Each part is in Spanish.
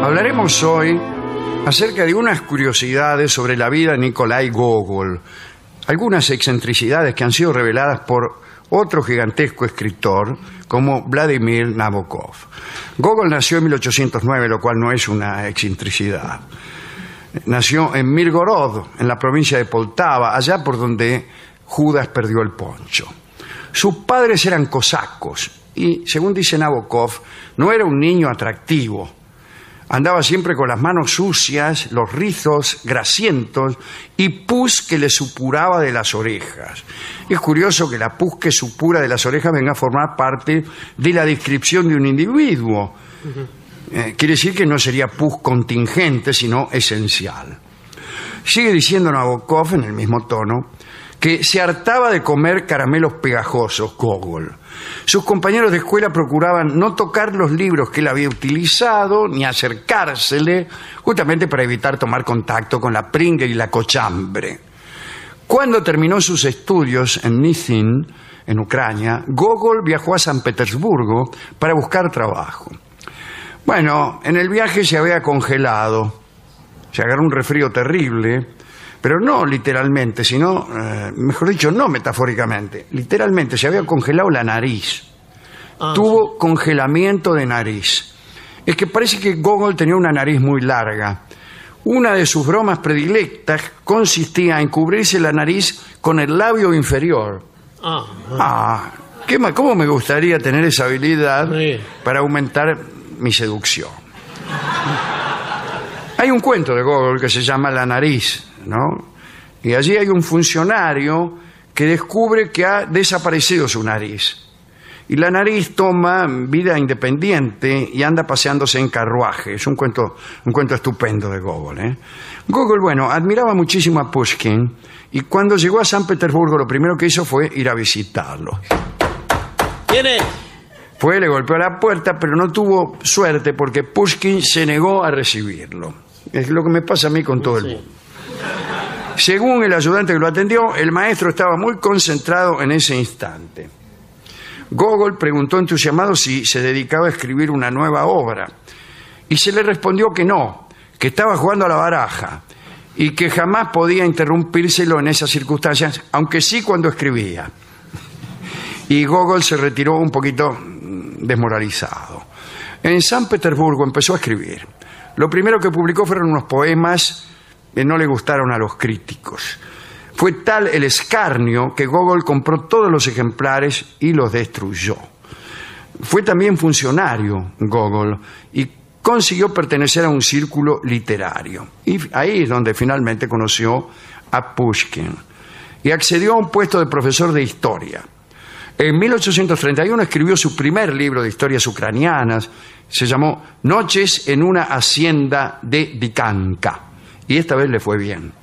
Hablaremos hoy acerca de unas curiosidades sobre la vida de Nikolai Gogol, algunas excentricidades que han sido reveladas por otro gigantesco escritor como Vladimir Nabokov. Gogol nació en 1809, lo cual no es una excentricidad. Nació en Mirgorod, en la provincia de Poltava, allá por donde Judas perdió el poncho. Sus padres eran cosacos y, según dice Nabokov, no era un niño atractivo. Andaba siempre con las manos sucias, los rizos grasientos y pus que le supuraba de las orejas. Es curioso que la pus que supura de las orejas venga a formar parte de la descripción de un individuo. Quiere decir que no sería pus contingente, sino esencial. Sigue diciendo Nabokov en el mismo tono que se hartaba de comer caramelos pegajosos, Gogol. Sus compañeros de escuela procuraban no tocar los libros que él había utilizado, ni acercársele, justamente para evitar tomar contacto con la pringue y la cochambre. Cuando terminó sus estudios en Nizhyn, en Ucrania, Gogol viajó a San Petersburgo para buscar trabajo. Bueno, en el viaje se había congelado, se agarró un resfrío terrible, pero no literalmente, sino, mejor dicho, no metafóricamente, literalmente se había congelado la nariz. Tuvo congelamiento de nariz. Es que parece que Gogol tenía una nariz muy larga. Una de sus bromas predilectas consistía en cubrirse la nariz con el labio inferior. ¿Cómo me gustaría tener esa habilidad para aumentar mi seducción? Hay un cuento de Gogol que se llama La nariz, ¿no? Y allí hay un funcionario que descubre que ha desaparecido su nariz. Y la nariz toma vida independiente y anda paseándose en carruaje. Es un cuento estupendo de Gogol, ¿eh? Gogol, bueno, admiraba muchísimo a Pushkin y cuando llegó a San Petersburgo lo primero que hizo fue ir a visitarlo. ¿Quién es? Fue, le golpeó a la puerta, pero no tuvo suerte porque Pushkin se negó a recibirlo. Es lo que me pasa a mí con todo el mundo. Según el ayudante que lo atendió, el maestro estaba muy concentrado en ese instante. Gogol preguntó entusiasmado si se dedicaba a escribir una nueva obra y se le respondió que no, que estaba jugando a la baraja y que jamás podía interrumpírselo en esas circunstancias, aunque sí cuando escribía. Y Gogol se retiró un poquito desmoralizado. En San Petersburgo empezó a escribir. Lo primero que publicó fueron unos poemas que no le gustaron a los críticos. Fue tal el escarnio que Gogol compró todos los ejemplares y los destruyó. Fue también funcionario Gogol y consiguió pertenecer a un círculo literario. Y ahí es donde finalmente conoció a Pushkin y accedió a un puesto de profesor de historia. En 1831 escribió su primer libro de historias ucranianas. Se llamó Noches en una hacienda de Dikanka. Y esta vez le fue bien.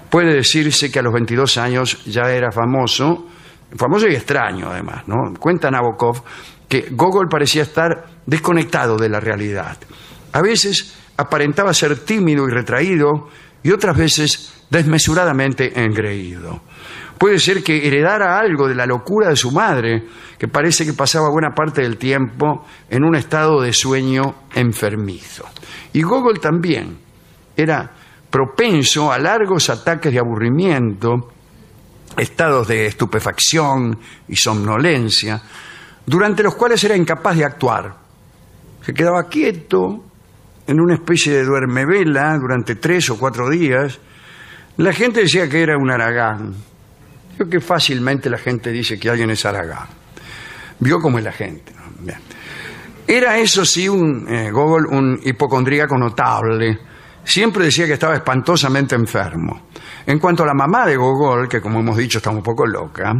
Puede decirse que a los 22 años ya era famoso y extraño además, ¿no? Cuenta Nabokov que Gogol parecía estar desconectado de la realidad. A veces aparentaba ser tímido y retraído y otras veces desmesuradamente engreído. Puede ser que heredara algo de la locura de su madre, que parece que pasaba buena parte del tiempo en un estado de sueño enfermizo. Y Gogol también era propenso a largos ataques de aburrimiento, estados de estupefacción y somnolencia, durante los cuales era incapaz de actuar. Se quedaba quieto en una especie de duermevela durante 3 o 4 días. La gente decía que era un haragán. Creo que fácilmente la gente dice que alguien es haragán. Vio cómo es la gente, ¿no? Bien. Era eso sí Gogol un hipocondríaco notable. Siempre decía que estaba espantosamente enfermo. En cuanto a la mamá de Gogol, que como hemos dicho está un poco loca,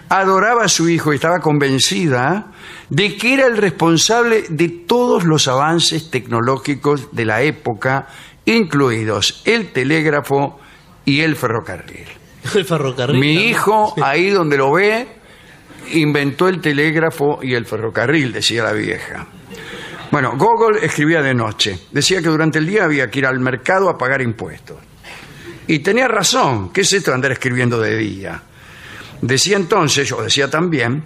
adoraba a su hijo y estaba convencida de que era el responsable de todos los avances tecnológicos de la época, incluidos el telégrafo y el ferrocarril. El ferrocarril. Mi hijo, ahí donde lo ve, inventó el telégrafo y el ferrocarril, decía la vieja. Bueno, Gogol escribía de noche. Decía que durante el día había que ir al mercado a pagar impuestos. Y tenía razón. ¿Qué es esto de andar escribiendo de día? Decía entonces, o decía también,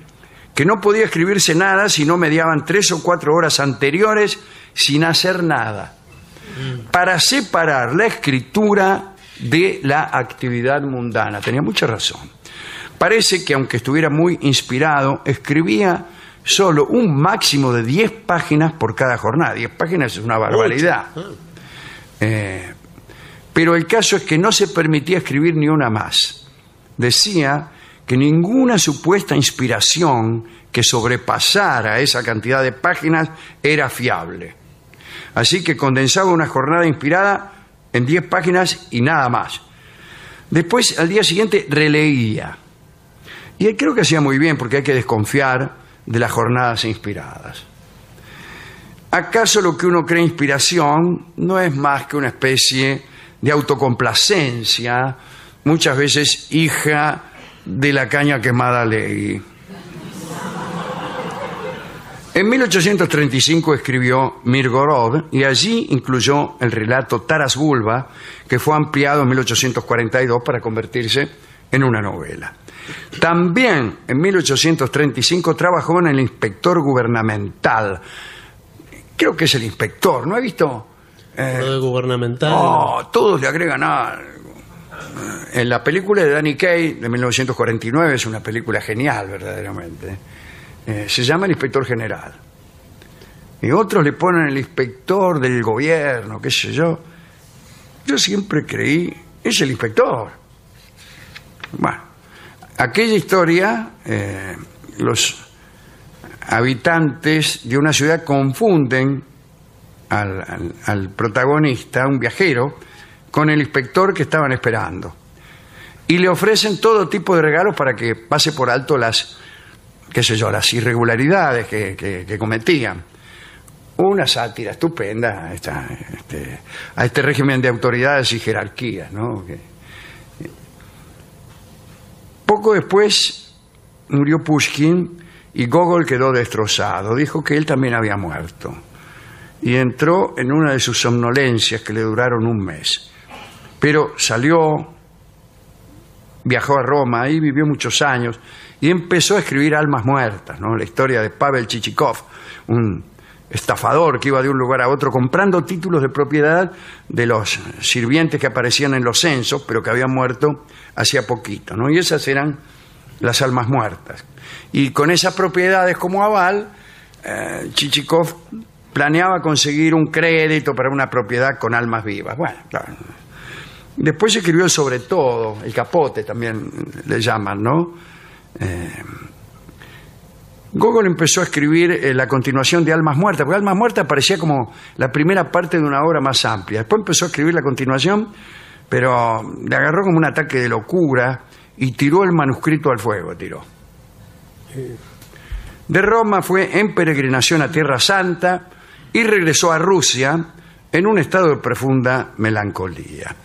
que no podía escribirse nada si no mediaban 3 o 4 horas anteriores sin hacer nada. para separar la escritura de la actividad mundana. Tenía mucha razón. Parece que aunque estuviera muy inspirado, escribía solo un máximo de 10 páginas por cada jornada. 10 páginas es una barbaridad. Pero el caso es que no se permitía escribir ni una más. Decía que ninguna supuesta inspiración que sobrepasara esa cantidad de páginas era fiable. Así que condensaba una jornada inspirada en 10 páginas y nada más. Después, al día siguiente, releía. Y creo que hacía muy bien, porque hay que desconfiar de las jornadas inspiradas. ¿Acaso lo que uno cree inspiración no es más que una especie de autocomplacencia, muchas veces hija de la caña quemada ley? En 1835 escribió Mirgorod y allí incluyó el relato Taras Bulba, que fue ampliado en 1842 para convertirse en una novela. También en 1835 trabajó en El Inspector Gubernamental. Creo que es El Inspector, ¿no he visto? Lo de gubernamental. Todos le agregan algo. En la película de Danny Kaye de 1949, es una película genial verdaderamente, se llama El Inspector General. Y otros le ponen El Inspector del Gobierno, qué sé yo. Yo siempre creí, es el inspector. Bueno, aquella historia, los habitantes de una ciudad confunden al protagonista, un viajero, con el inspector que estaban esperando. Y le ofrecen todo tipo de regalos para que pase por alto las, qué sé yo, las irregularidades que cometían. Una sátira estupenda a este régimen de autoridades y jerarquías, ¿no? Poco después murió Pushkin y Gogol quedó destrozado. Dijo que él también había muerto y entró en una de sus somnolencias que le duraron un mes. Pero salió, viajó a Roma, ahí vivió muchos años y empezó a escribir Almas Muertas, ¿no? La historia de Pavel Chichikov, un estafador que iba de un lugar a otro comprando títulos de propiedad de los sirvientes que aparecían en los censos, pero que habían muerto hacía poquito, ¿no? Y esas eran las almas muertas. Y con esas propiedades como aval, Chichikov planeaba conseguir un crédito para una propiedad con almas vivas. Bueno, claro. Después escribió Sobre Todo, El Capote también le llaman, ¿no? Gogol empezó a escribir la continuación de Almas Muertas, porque Almas Muertas parecía como la primera parte de una obra más amplia. Después empezó a escribir la continuación, pero le agarró como un ataque de locura y tiró el manuscrito al fuego, De Roma fue en peregrinación a Tierra Santa y regresó a Rusia en un estado de profunda melancolía.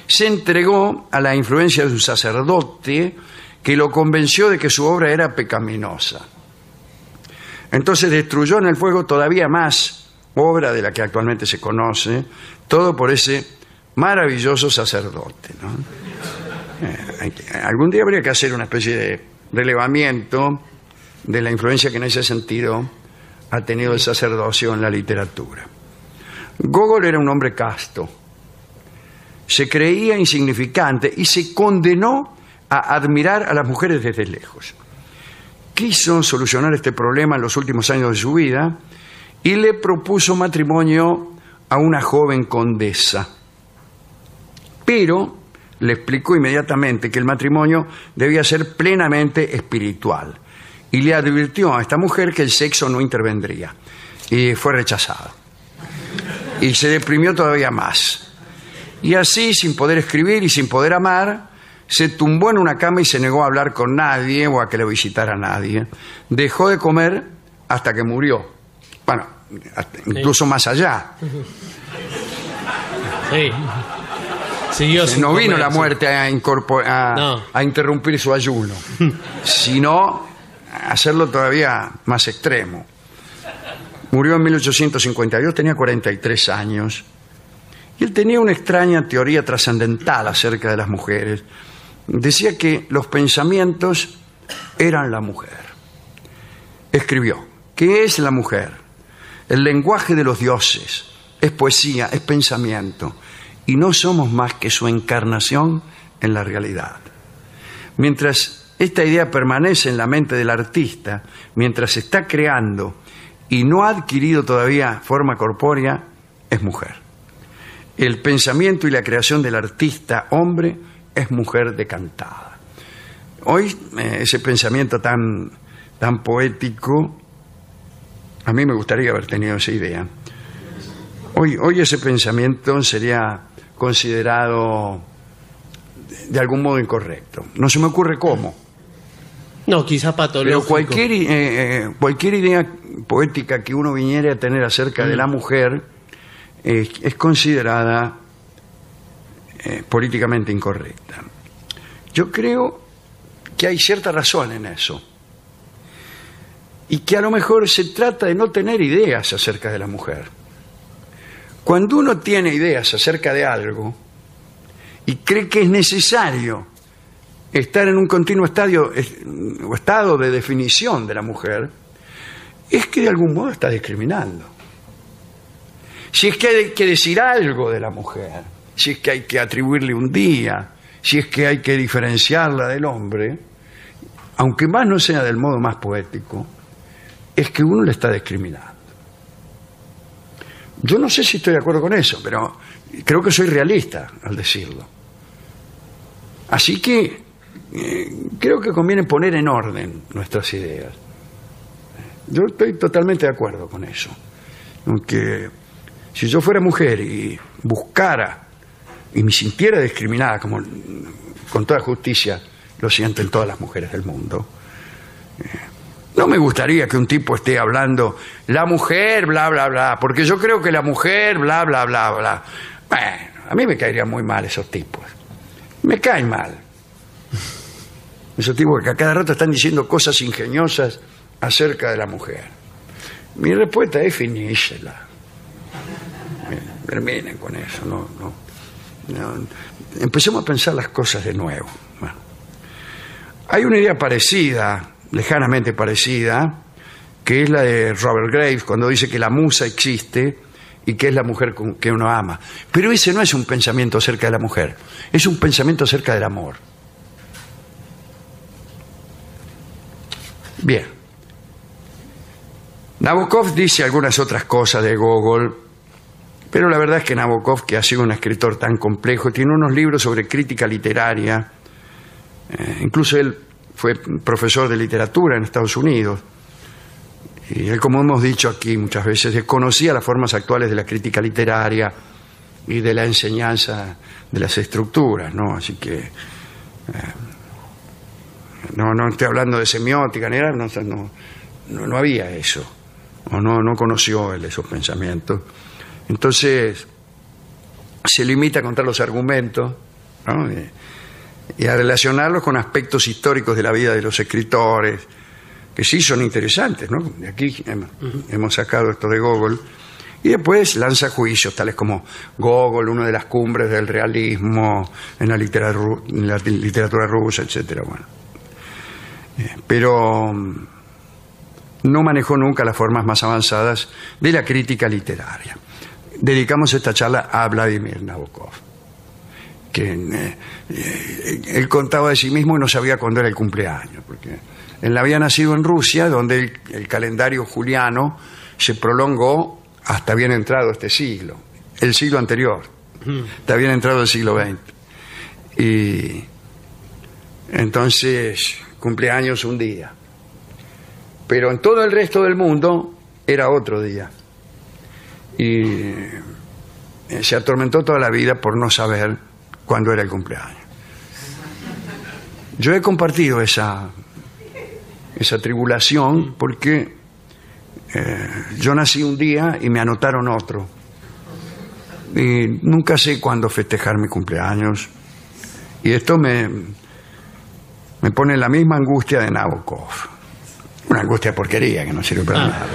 Se entregó a la influencia de un sacerdote que lo convenció de que su obra era pecaminosa. Entonces destruyó en el fuego todavía más obra de la que actualmente se conoce, todo por ese maravilloso sacerdote, ¿no? Algún día habría que hacer una especie de relevamiento de la influencia que en ese sentido ha tenido el sacerdocio en la literatura. Gogol era un hombre casto, se creía insignificante y se condenó a admirar a las mujeres desde lejos. Quiso solucionar este problema en los últimos años de su vida y le propuso matrimonio a una joven condesa. Pero le explicó inmediatamente que el matrimonio debía ser plenamente espiritual y le advirtió a esta mujer que el sexo no intervendría. Y fue rechazado. Y se deprimió todavía más. Y así, sin poder escribir y sin poder amar, se tumbó en una cama y se negó a hablar con nadie o a que le visitara nadie. Dejó de comer hasta que murió. Bueno, incluso más allá. Sí. Siguió sin no comer, vino la sí. muerte a interrumpir su ayuno, sino a hacerlo todavía más extremo. Murió en 1852, tenía 43 años. Y él tenía una extraña teoría trascendental acerca de las mujeres. Decía que los pensamientos eran la mujer. Escribió: ¿qué es la mujer? El lenguaje de los dioses, es poesía, es pensamiento, y no somos más que su encarnación en la realidad. Mientras esta idea permanece en la mente del artista, mientras está creando y no ha adquirido todavía forma corpórea, es mujer. El pensamiento y la creación del artista hombre es mujer decantada. Hoy ese pensamiento tan poético, a mí me gustaría haber tenido esa idea. Hoy ese pensamiento sería considerado de algún modo incorrecto. No se me ocurre cómo. No, quizá patológico. Pero cualquier idea poética que uno viniera a tener acerca de la mujer es considerada políticamente incorrecta. Yo creo que hay cierta razón en eso. Y que a lo mejor se trata de no tener ideas acerca de la mujer. Cuando uno tiene ideas acerca de algo y cree que es necesario estar en un continuo estado de definición de la mujer, es que de algún modo está discriminando. Si es que hay que decir algo de la mujer, si es que hay que atribuirle un día, si es que hay que diferenciarla del hombre, aunque más no sea del modo más poético, es que uno le está discriminando. Yo no sé si estoy de acuerdo con eso, pero creo que soy realista al decirlo. Así que creo que conviene poner en orden nuestras ideas. Yo estoy totalmente de acuerdo con eso. Aunque si yo fuera mujer y buscara y me sintiera discriminada, como con toda justicia lo sienten todas las mujeres del mundo, no me gustaría que un tipo esté hablando la mujer, bla, bla, bla, porque yo creo que la mujer, bla, bla, bla, bla. Bueno, a mí me caerían muy mal esos tipos. Me caen mal. Esos tipos que a cada rato están diciendo cosas ingeniosas acerca de la mujer. Mi respuesta es finísela. Terminen con eso. No. Empecemos a pensar las cosas de nuevo. Bueno. Hay una idea parecida, lejanamente parecida, que es la de Robert Graves, cuando dice que la musa existe y que es la mujer que uno ama. Pero ese no es un pensamiento acerca de la mujer, es un pensamiento acerca del amor. Bien. Nabokov dice algunas otras cosas de Gogol, pero la verdad es que Nabokov, que ha sido un escritor tan complejo, tiene unos libros sobre crítica literaria, incluso él fue profesor de literatura en Estados Unidos, y él, como hemos dicho aquí muchas veces, desconocía las formas actuales de la crítica literaria y de la enseñanza de las estructuras, ¿no? Así que no estoy hablando de semiótica ni nada, no había eso, o no conoció él esos pensamientos. Entonces se limita a contar los argumentos, ¿no? Y a relacionarlos con aspectos históricos de la vida de los escritores, que sí son interesantes, ¿no? De aquí hemos sacado esto de Gogol, y después lanza juicios tales como Gogol, una de las cumbres del realismo en la literatura rusa, etcétera. Bueno, pero no manejó nunca las formas más avanzadas de la crítica literaria. Dedicamos esta charla a Vladimir Nabokov, que él contaba de sí mismo y no sabía cuándo era el cumpleaños, porque él había nacido en Rusia, donde el calendario juliano se prolongó hasta bien entrado este siglo, el siglo anterior, hasta bien entrado el siglo XX. Y entonces, cumpleaños un día. Pero en todo el resto del mundo era otro día. Y se atormentó toda la vida por no saber cuándo era el cumpleaños. Yo he compartido esa tribulación porque yo nací un día y me anotaron otro. Y nunca sé cuándo festejar mi cumpleaños. Y esto me pone en la misma angustia de Nabokov. Una angustia de porquería que no sirve para nada.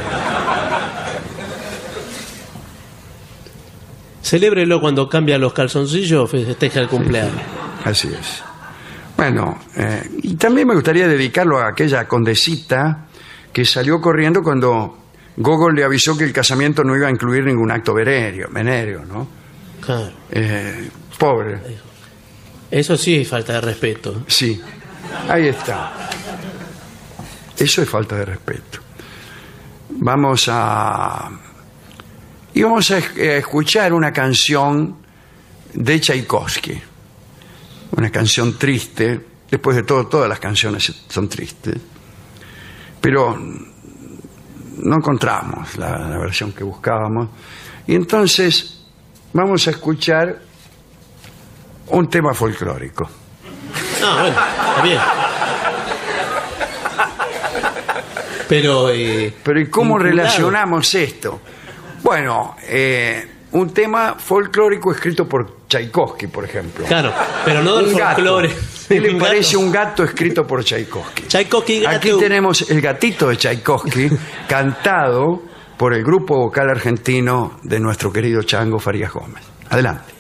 Celébrelo cuando cambia los calzoncillos, festeja el cumpleaños. Sí, así es. Bueno, y también me gustaría dedicarlo a aquella condesita que salió corriendo cuando Gogol le avisó que el casamiento no iba a incluir ningún acto venéreo, ¿no? Claro. Pobre. Eso sí es falta de respeto. Sí, ahí está. Eso es falta de respeto. Vamos a escuchar una canción de Tchaikovsky. Una canción triste. Después de todo, todas las canciones son tristes. Pero no encontramos la versión que buscábamos. Y entonces vamos a escuchar un tema folclórico. Ah, bueno, está bien. Pero ¿y cómo relacionamos esto? Bueno, un tema folclórico escrito por Tchaikovsky, por ejemplo. Claro, pero no del folclore. ¿Qué le parece un gato escrito por Tchaikovsky? Tchaikovsky, gato. Aquí tenemos el gatito de Tchaikovsky cantado por el grupo vocal argentino de nuestro querido Chango Farías Gómez. Adelante.